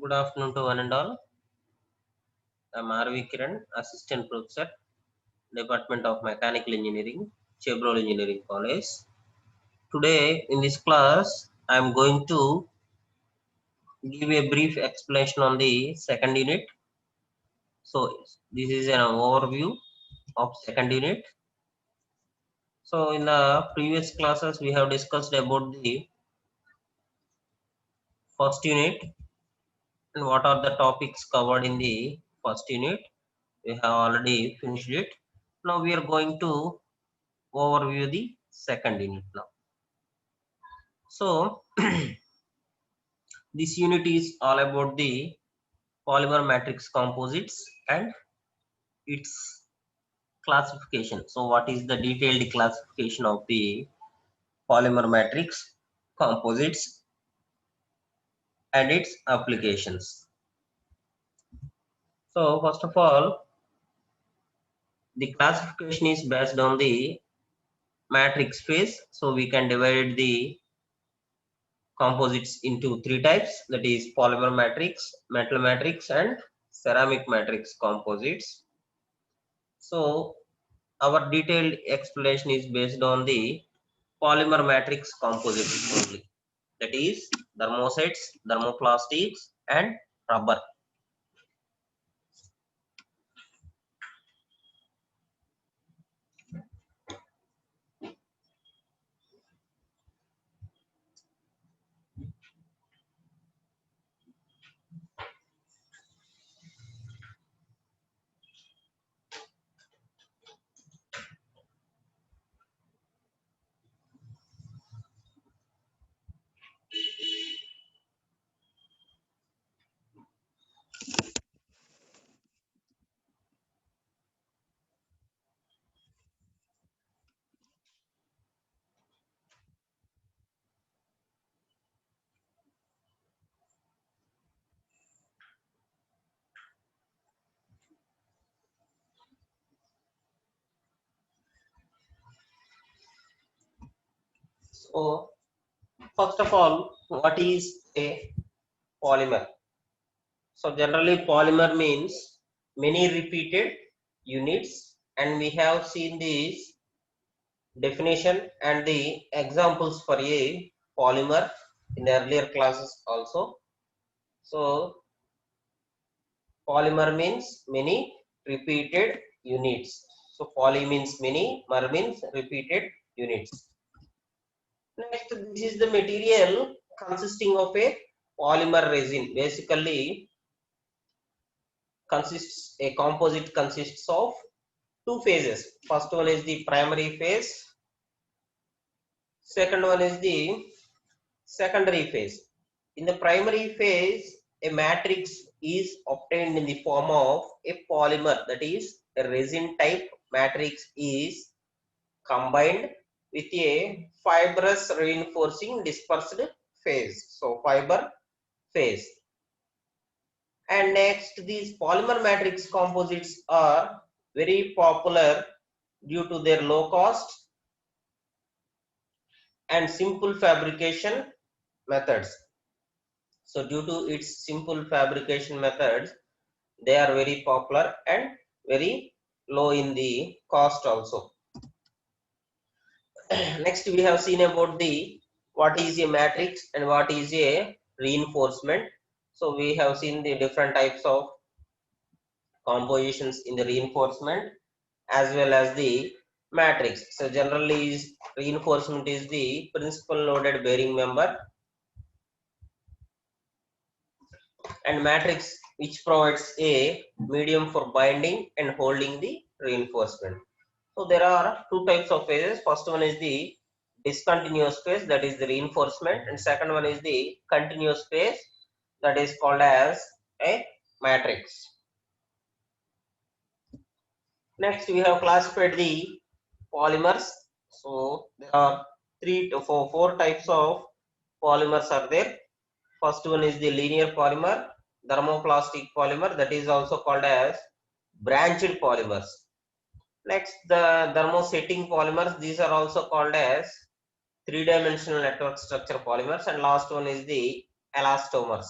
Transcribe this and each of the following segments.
Good afternoon to one and all. I'm R.V. Kiran, Assistant Professor, Department of Mechanical Engineering, Chevron Engineering College. Today in this class, I'm going to give a brief explanation on the second unit. So this is an overview of second unit. So in the previous classes, we have discussed about the first unit and what are the topics covered in the first unit. We have already finished it. Now we are going to overview the second unit now. So this unit is all about the polymer matrix composites and its classification. So what is the detailed classification of the polymer matrix composites and its applications? So first of all, the classification is based on the matrix phase. So we can divide the composites into three types, that is polymer matrix, metal matrix and ceramic matrix composites. So our detailed explanation is based on the polymer matrix composites only, that is thermosites, thermoplastics and rubber. So first of all, what is a polymer? So generally polymer means many repeated units, and we have seen this definition and the examples for a polymer in earlier classes also. So polymer means many repeated units. So poly means many, mer means repeated units. Next, this is the material consisting of a polymer resin. Basically, a composite consists of two phases. First one is the primary phase. Second one is the secondary phase. In the primary phase, a matrix is obtained in the form of a polymer, that is a resin type matrix is combined with a fibrous reinforcing dispersed phase. So fiber phase. And next, these polymer matrix composites are very popular due to their low cost and simple fabrication methods. So due to its simple fabrication methods, they are very popular and very low in the cost also. Next, we have seen about the what is a matrix and what is a reinforcement. So we have seen the different types of compositions in the reinforcement as well as the matrix. So generally is reinforcement is the principal loaded bearing member, and matrix which provides a medium for binding and holding the reinforcement. So there are two types of phases. First one is the discontinuous phase, that is the reinforcement, and second one is the continuous phase, that is called as a matrix. Next, we have classified the polymers. So there are four types of polymers are there. First one is the linear polymer, thermoplastic polymer, that is also called as branched polymers. Next, the thermosetting polymers, these are also called as three-dimensional network structure polymers, and last one is the elastomers.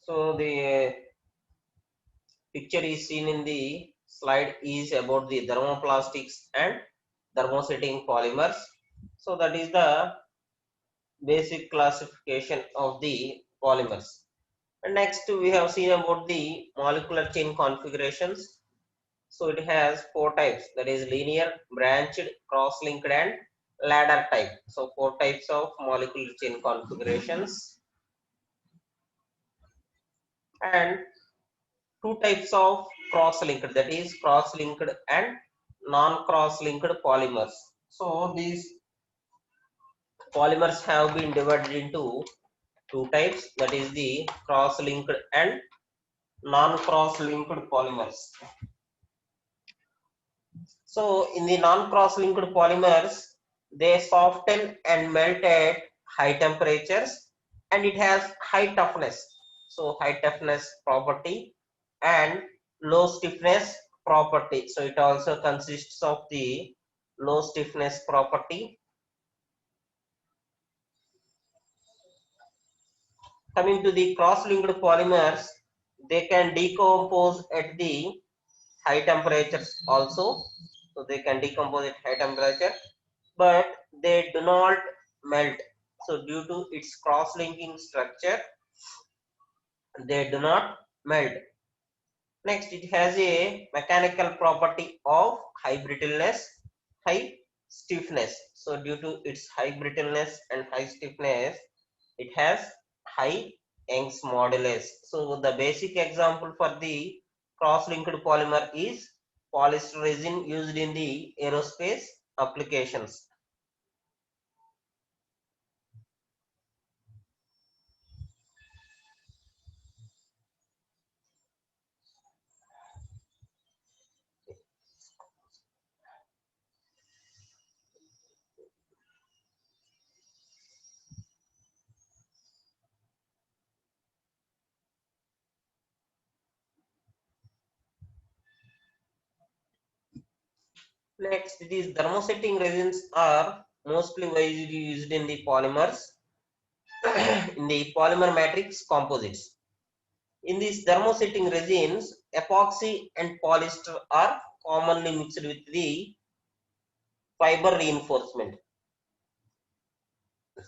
So the picture is seen in the slide is about the thermoplastics and thermosetting polymers. So that is the basic classification of the polymers. And next we have seen about the molecular chain configurations. So it has four types, that is linear, branched, cross-linked and ladder type. So four types of molecular chain configurations and two types of cross-linked, that is cross-linked and non-cross-linked polymers. So these polymers have been divided into two types, that is the cross-linked and non-cross-linked polymers. So in the non-cross-linked polymers, they soften and melt at high temperatures and it has high toughness. So high toughness property and low stiffness property. So it also consists of the low stiffness property. Coming to the cross-linked polymers, they can decompose at the high temperatures also. So they can decompose at high temperature, but they do not melt. So due to its cross-linking structure, they do not melt. Next, it has a mechanical property of high brittleness, high stiffness. So due to its high brittleness and high stiffness, it has high Young's modulus. So the basic example for the cross-linked polymer is polyester resin used in the aerospace applications. Next, these thermosetting resins are mostly widely used in the polymers, in the polymer matrix composites. In these thermosetting resins, epoxy and polyester are commonly mixed with the fiber reinforcement.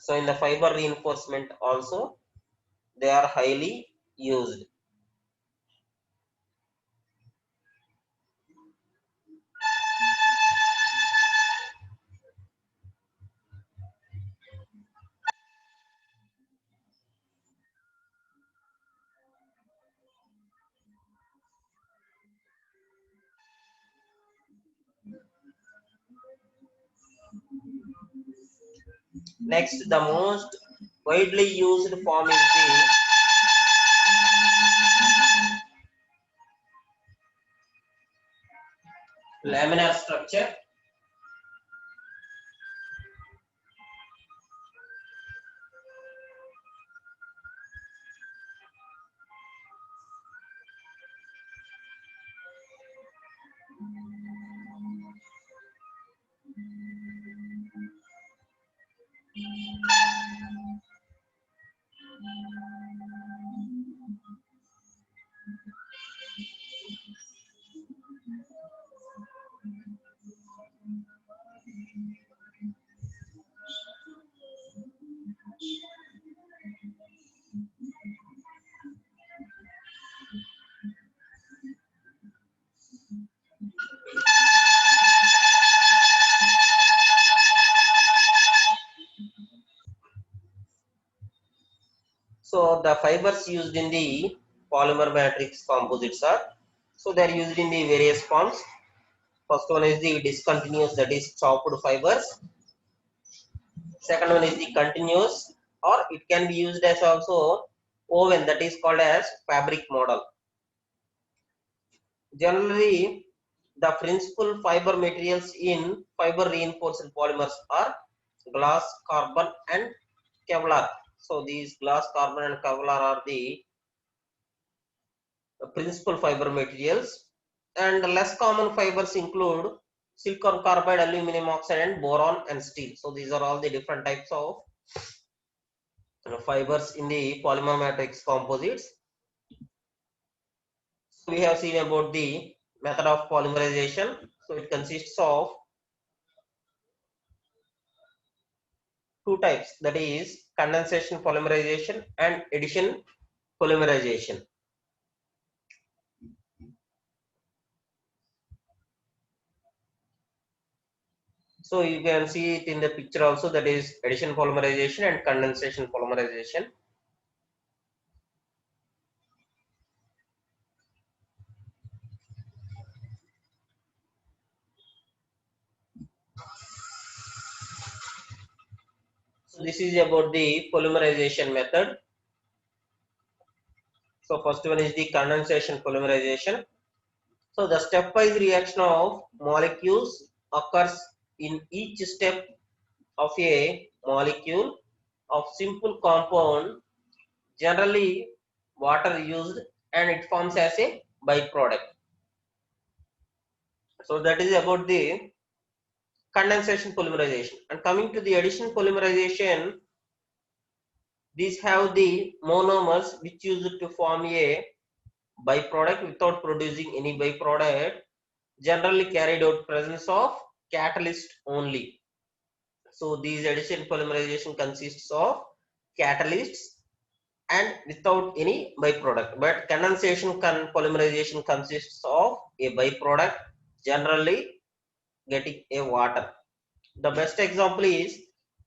So in the fiber reinforcement also they are highly used. Next, the most widely used form is the laminar structure. So the fibers used in the polymer matrix composites are, so they are used in the various forms. First one is the discontinuous, that is chopped fibers. Second one is the continuous, or it can be used as also woven, that is called as fabric model. Generally, the principal fiber materials in fiber reinforced polymers are glass, carbon and Kevlar. So these glass, carbon and Kevlar are the principal fiber materials, and less common fibers include silicon carbide, aluminum oxide and boron and steel. So these are all the different types of fibers in the polymer matrix composites. So we have seen about the method of polymerization. So it consists of two types, that is condensation polymerization and addition polymerization. So you can see it in the picture also, that is addition polymerization and condensation polymerization. So this is about the polymerization method. So first one is the condensation polymerization. So the stepwise reaction of molecules occurs in each step of a molecule of simple compound, generally water used, and it forms as a byproduct. So that is about the condensation polymerization. And coming to the addition polymerization, these have the monomers which used to form a byproduct without producing any byproduct, generally carried out presence of catalyst only. So these addition polymerization consists of catalysts and without any byproduct, but condensation polymerization consists of a byproduct, generally getting a water. The best example is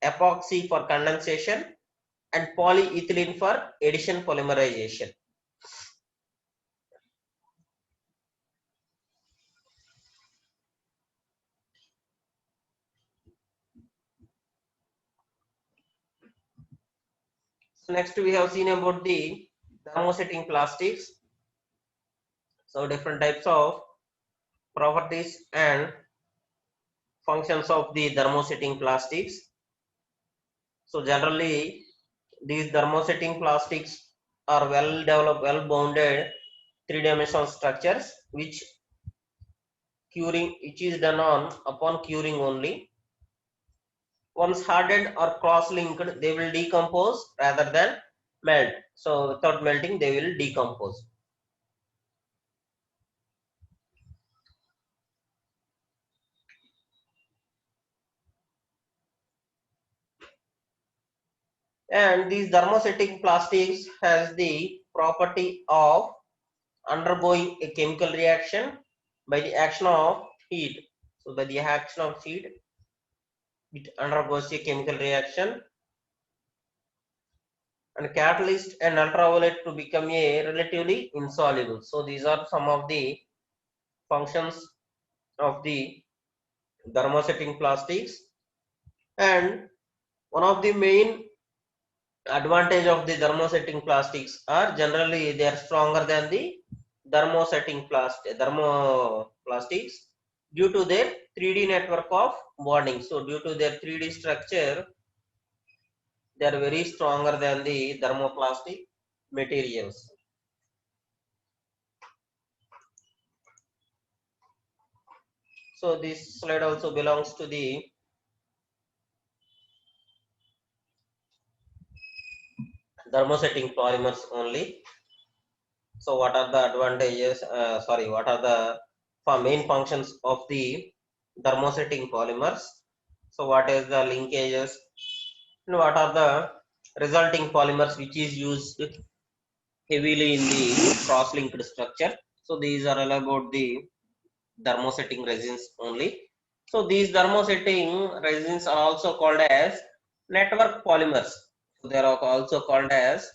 epoxy for condensation and polyethylene for addition polymerization. So next we have seen about the thermosetting plastics. So different types of properties and functions of the thermosetting plastics. So generally these thermosetting plastics are well developed, well bounded three-dimensional structures which is done on upon curing only. Once hardened or cross-linked, they will decompose rather than melt. So without melting, they will decompose. And these thermosetting plastics has the property of undergoing a chemical reaction by the action of heat. So by the action of heat, it undergoes a chemical reaction and catalyst and ultraviolet to become a relatively insoluble. So these are some of the functions of the thermosetting plastics. And one of the main advantage of the thermosetting plastics are generally they are stronger than the thermoplastics due to their 3D network of bonding. So due to their 3D structure, they are very stronger than the thermoplastic materials. So this slide also belongs to the thermosetting polymers only. So what are the advantages? What are the main functions of the thermosetting polymers? So what is the linkages and what are the resulting polymers which is used heavily in the cross-linked structure? So these are all about the thermosetting resins only. So these thermosetting resins are also called as network polymers. So they are also called as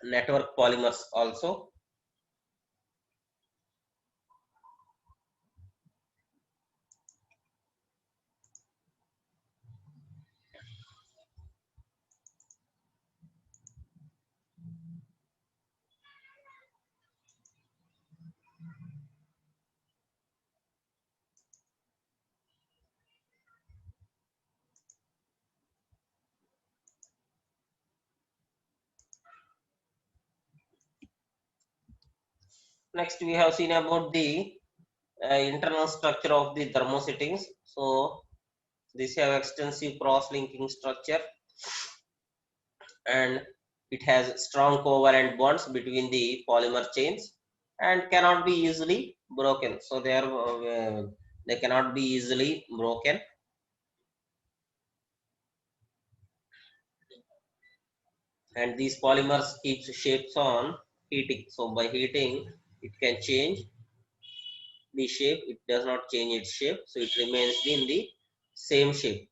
network polymers also. Next we have seen about the internal structure of the thermosettings. So this have extensive cross-linking structure and it has strong covalent bonds between the polymer chains and cannot be easily broken. So they cannot be easily broken. And these polymers keeps shapes on heating. So by heating, it can change the shape. It does not change its shape, so it remains in the same shape.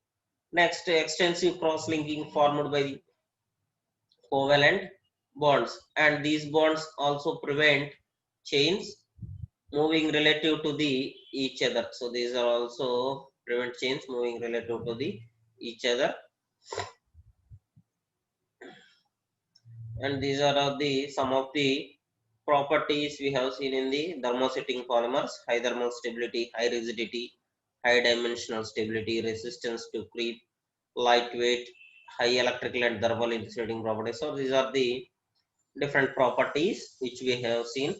Next, extensive cross-linking formed by the covalent bonds, and these bonds also prevent chains moving relative to the each other. So these are also prevent chains moving relative to the each other. And these are the some of the properties we have seen in the thermosetting polymers: high thermal stability, high rigidity, high dimensional stability, resistance to creep, lightweight, high electrical and thermal insulating properties. So these are the different properties which we have seen.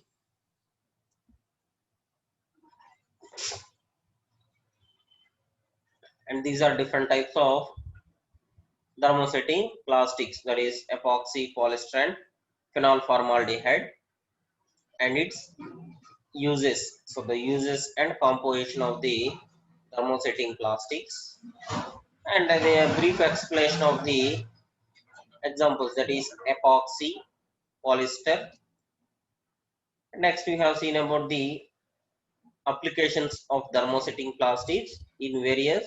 And these are different types of thermosetting plastics, that is epoxy, polystyrene, phenol formaldehyde, and its uses. So the uses and composition of the thermosetting plastics, and a brief explanation of the examples, that is epoxy, polyester. Next we have seen about the applications of thermosetting plastics in various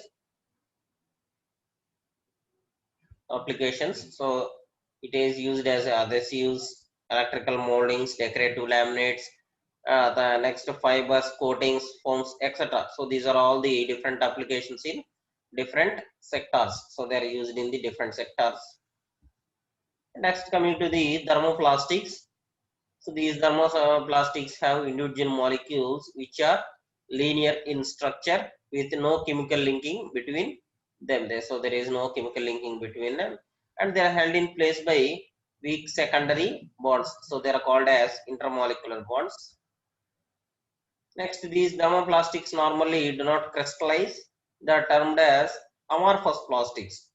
applications. So it is used as adhesives, electrical moldings, decorative laminates, the next fibers, coatings, foams, etc. So these are all the different applications in different sectors. So they are used in the different sectors. Next, coming to the thermoplastics. So these thermoplastics have individual molecules which are linear in structure with no chemical linking between them. So there is no chemical linking between them, and they are held in place by weak secondary bonds. So they are called as intermolecular bonds. Next, these thermoplastics normally do not crystallize. They are termed as amorphous plastics,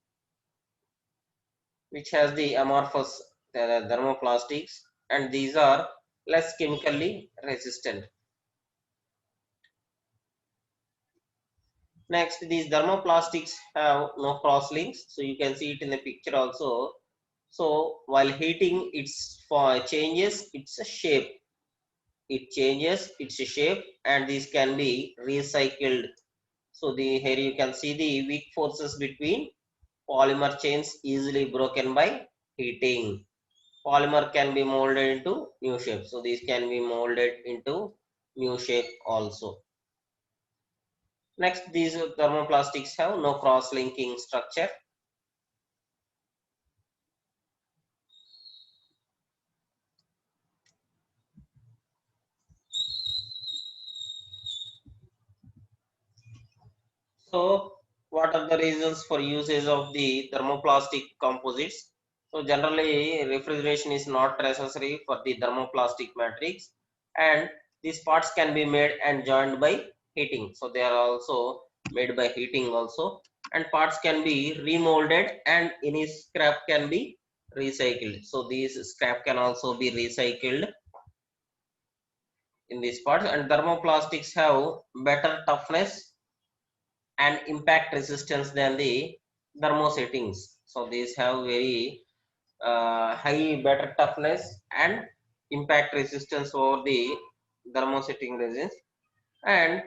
which has the amorphous thermoplastics, and these are less chemically resistant. Next, these thermoplastics have no cross links, so you can see it in the picture also. So while heating, it's for changes its shape. It changes its shape, and these can be recycled. So the here you can see the weak forces between polymer chains easily broken by heating. Polymer can be molded into new shape. So these can be molded into new shape also. Next, these thermoplastics have no cross-linking structure. So what are the reasons for usage of the thermoplastic composites? So generally refrigeration is not necessary for the thermoplastic matrix, and these parts can be made and joined by heating. So they are also made by heating also, and parts can be remolded and any scrap can be recycled. So these scrap can also be recycled in these parts, and thermoplastics have better toughness and impact resistance than the thermosettings. So these have very high better toughness and impact resistance over the thermosetting resins, and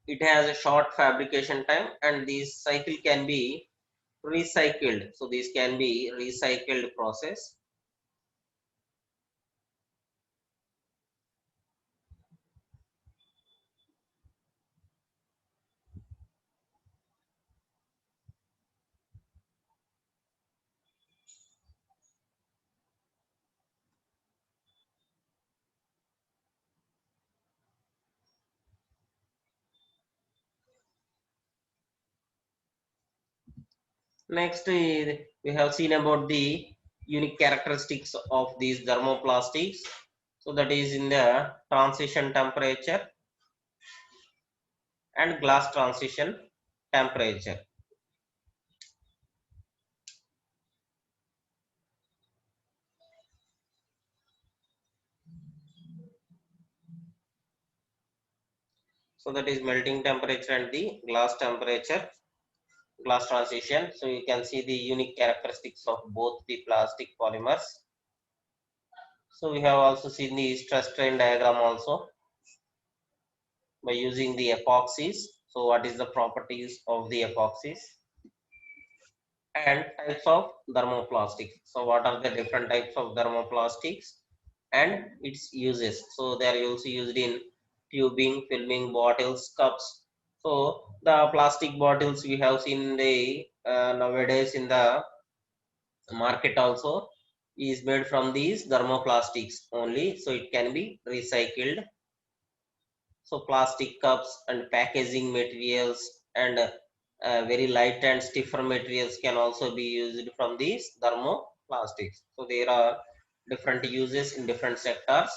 it has a short fabrication time, and this cycle can be recycled. So these can be recycled process. Next, we have seen about the unique characteristics of these thermoplastics. So that is in the transition temperature and glass transition temperature. So that is melting temperature and the glass temperature, glass transition. So you can see the unique characteristics of both the plastic polymers. So we have also seen the stress strain diagram also by using the epoxies. So what is the properties of the epoxies and types of thermoplastics. So what are the different types of thermoplastics and its uses? So they are also used in tubing, filming, bottles, cups. So the plastic bottles we have seen the nowadays in the market also is made from these thermoplastics only, so it can be recycled. So plastic cups and packaging materials and very light and stiffer materials can also be used from these thermoplastics. So there are different uses in different sectors.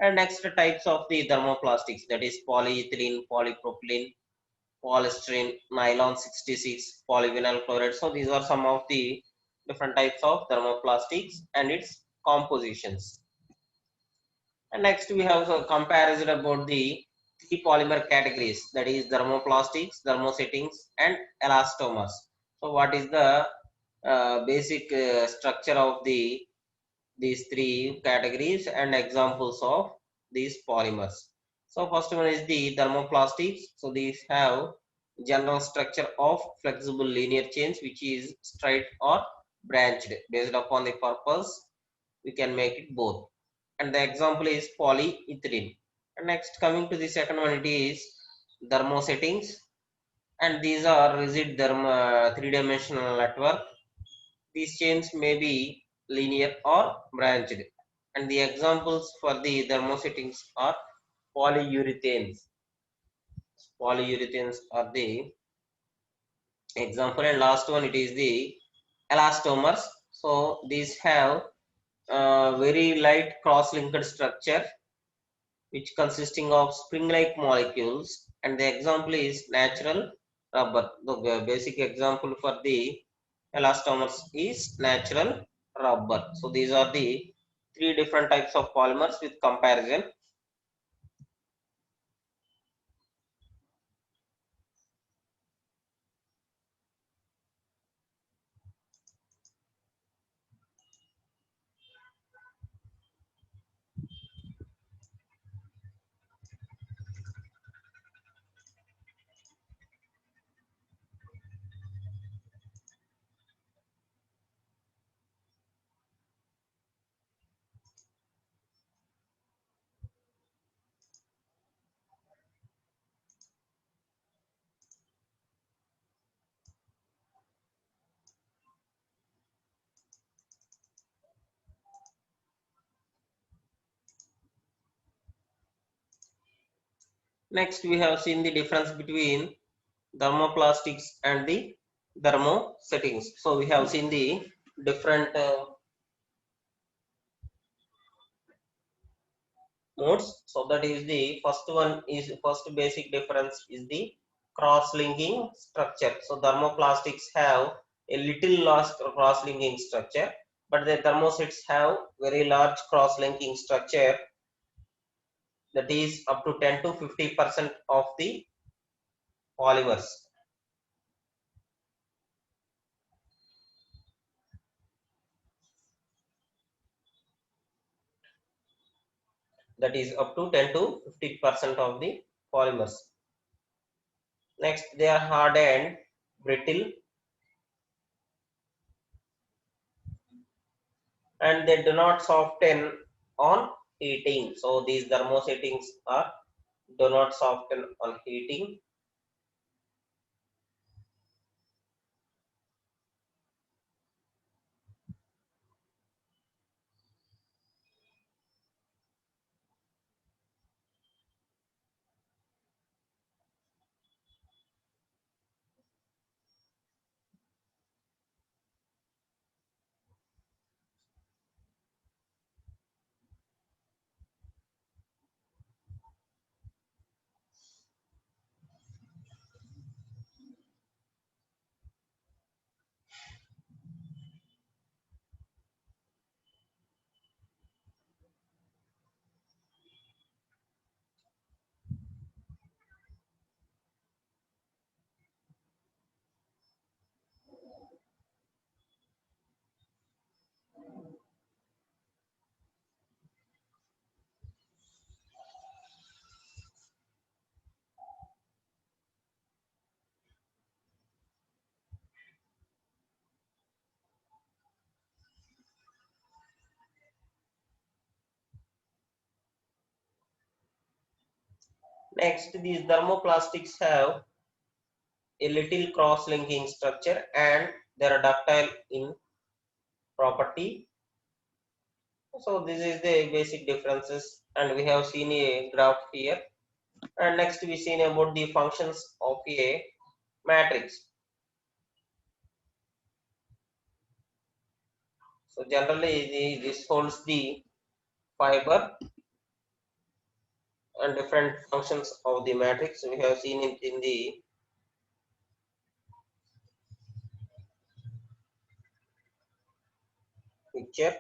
And next types of the thermoplastics, that is polyethylene, polypropylene, polystyrene, nylon 66, polyvinyl chloride. So these are some of the different types of thermoplastics and its compositions. And next we have a comparison about the three polymer categories, that is thermoplastics, thermosettings and elastomers. So what is the basic structure of these three categories and examples of these polymers? So first one is the thermoplastics. So these have general structure of flexible linear chains which is straight or branched. Based upon the purpose, we can make it both. And the example is polyethylene. And next, coming to the second one, it is thermosettings. And these are rigid three-dimensional network. These chains may be linear or branched. And the examples for the thermosettings are polyurethanes. Polyurethanes are the example, and last one it is the elastomers. So these have very light cross-linked structure which consisting of spring-like molecules, and the example is natural rubber. The basic example for the elastomers is natural rubber. So these are the three different types of polymers with comparison. Next, we have seen the difference between thermoplastics and the thermo settings. So we have seen the different modes. So that is the first basic difference is the cross-linking structure. So thermoplastics have a little large cross-linking structure, but the thermosets have very large cross-linking structure, that is up to 10 to 50% of the polymers. That is up to 10 to 50% of the polymers. Next, they are hard and brittle, and they do not soften on heating. So these thermo settings are do not soften on heating. Next, these thermoplastics have a little cross-linking structure and they are ductile in property. So this is the basic differences, and we have seen a graph here. And next we seen about the functions of a matrix. So generally this holds the fiber and different functions of the matrix. We have seen it in the picture.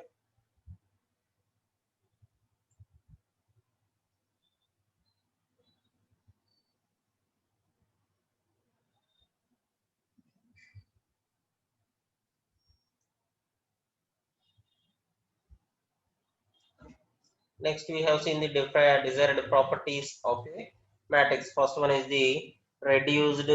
Next we have seen the different desired properties of a matrix. First one is the reduced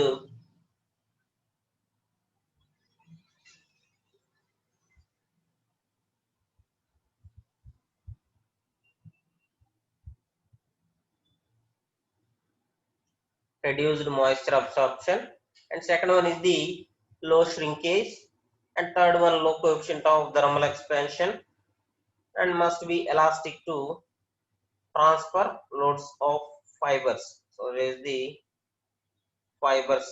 moisture absorption, and second one is the low shrinkage, and third one low coefficient of thermal expansion, and must be elastic to transfer loads of fibers. So there is the fibers.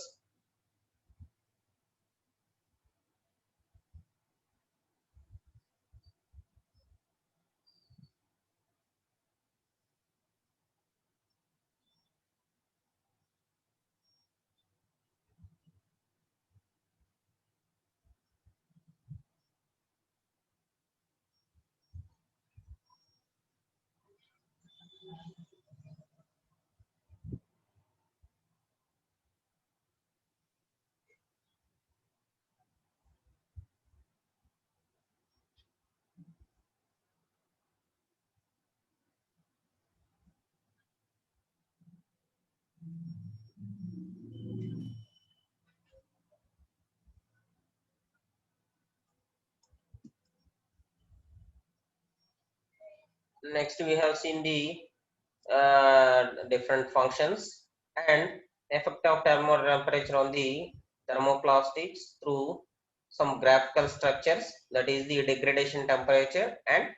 Next we have seen the different functions and effect of thermal temperature on the thermoplastics through some graphical structures, that is the degradation temperature and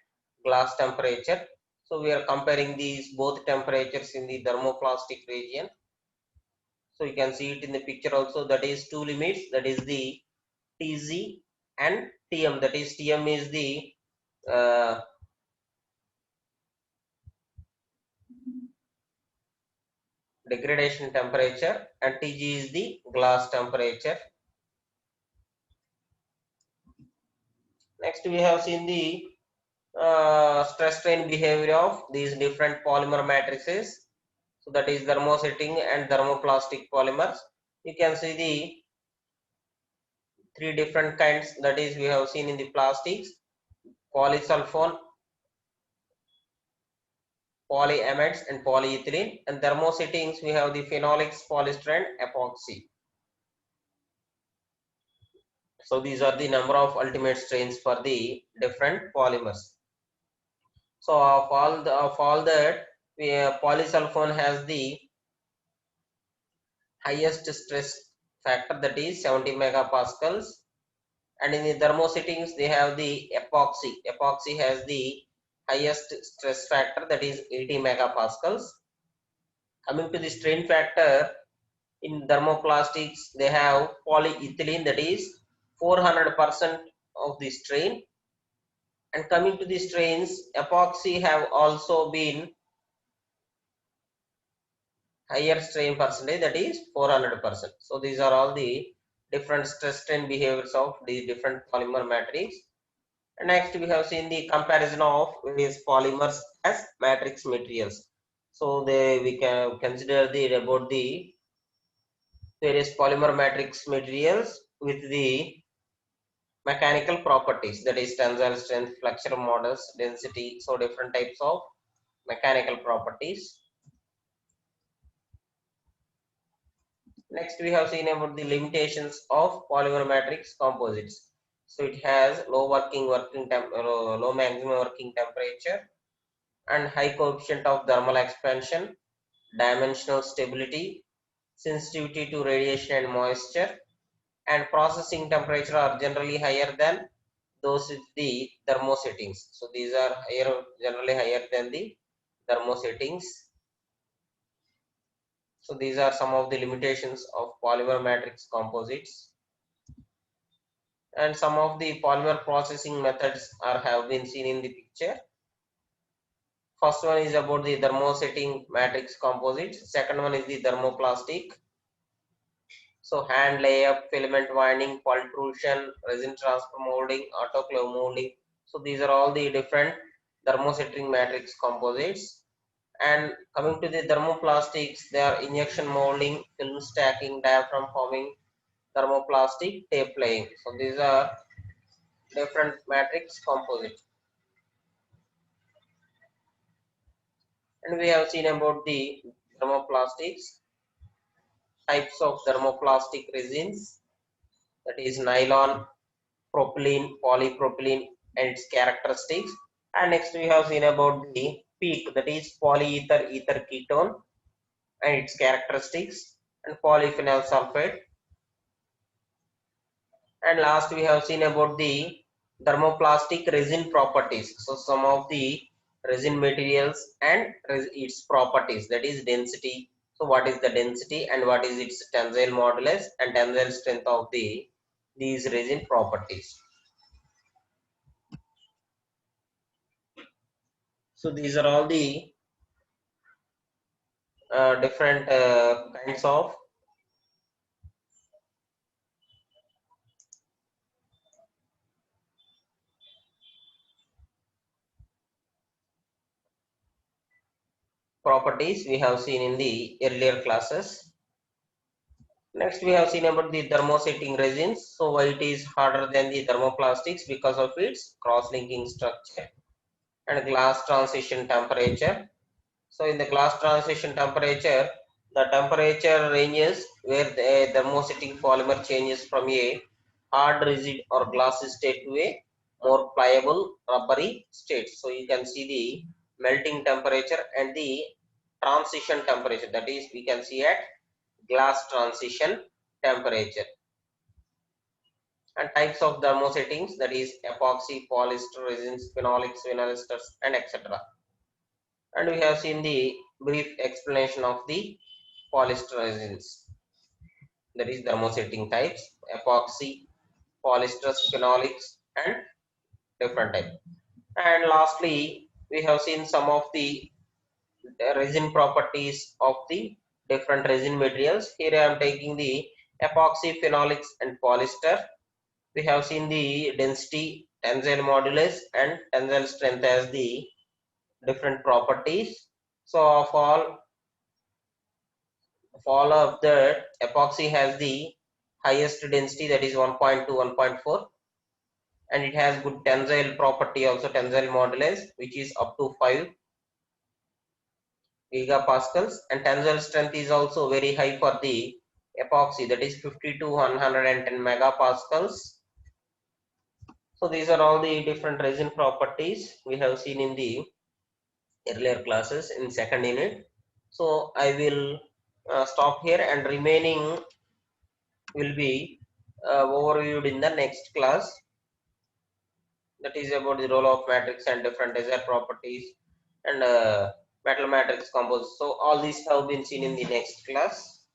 glass temperature. So we are comparing these both temperatures in the thermoplastic region. So you can see it in the picture also, that is two limits, that is the Tz and Tm. That is Tm is the degradation temperature and Tg is the glass temperature. Next we have seen the stress strain behavior of these different polymer matrices. So that is thermosetting and thermoplastic polymers. You can see the three different kinds, that is we have seen in the plastics: polysulfone, polyamides and polyethylene. And thermosettings we have the phenolics, polyester and epoxy. So these are the number of ultimate strains for the different polymers. So of all that, polysulfone has the highest stress factor, that is 70 megapascals. And in the thermosettings they have the epoxy. Epoxy has the highest stress factor, that is 80 megapascals. Coming to the strain factor, in thermoplastics they have polyethylene, that is 400% of the strain. And coming to the strains, epoxy have also been higher strain percentage, that is 400%. So these are all the different stress strain behaviors of the different polymer matrix. And next we have seen the comparison of various polymers as matrix materials. So we can consider about the various polymer matrix materials with the mechanical properties, that is tensile strength, flexure modulus, density. So different types of mechanical properties. Next we have seen about the limitations of polymer matrix composites. So it has low maximum working temperature and high coefficient of thermal expansion, dimensional stability, sensitivity to radiation and moisture, and processing temperature are generally higher than those with the thermosettings. So these are generally higher than the thermosettings. So these are some of the limitations of polymer matrix composites. And some of the polymer processing methods have been seen in the picture. First one is about the thermosetting matrix composites. Second one is the thermoplastic. So hand layup, filament winding, pultrusion, resin transfer molding, autoclave molding. So these are all the different thermosetting matrix composites. And coming to the thermoplastics, they are injection molding, film stacking, diaphragm forming, thermoplastic, tape laying. So these are different matrix composites. And we have seen about the thermoplastics, types of thermoplastic resins, that is nylon, propylene, polypropylene and its characteristics. And next we have seen about the PEEK, that is polyether ether ketone and its characteristics, and polyphenol sulfate. And last we have seen about the thermoplastic resin properties. So some of the resin materials and its properties, that is density. So what is the density and what is its tensile modulus and tensile strength of these resin properties. So these are all the different kinds of properties we have seen in the earlier classes. Next we have seen about the thermosetting resins. So why it is harder than the thermoplastics? Because of its cross-linking structure and glass transition temperature. So in the glass transition temperature, the temperature ranges where the thermosetting polymer changes from a hard rigid or glassy state to a more pliable rubbery state. So you can see the melting temperature and the transition temperature, that is we can see at glass transition temperature. And types of thermosettings, that is epoxy, polyester resins, phenolics, phenolesters and etc. and we have seen the brief explanation of the polyester resins, that is thermosetting types, epoxy, polyesters, phenolics, and different types. And lastly, we have seen some of the resin properties of the different resin materials. Here I am taking the epoxy, phenolics, and polyester. We have seen the density, tensile modulus, and tensile strength as the different properties. So of all of the epoxy has the highest density, that is 1.2, 1.4, and it has good tensile property also, tensile modulus, which is up to 5 gigapascals, and tensile strength is also very high for the epoxy, that is 50 to 110 megapascals. So these are all the different resin properties we have seen in the earlier classes in second unit. So I will stop here, and remaining will be overviewed in the next class, that is about the role of matrix and different desired properties and metal matrix composites. So all these have been seen in the next class.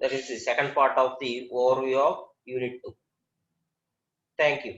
That is the second part of the overview of unit 2. Thank you.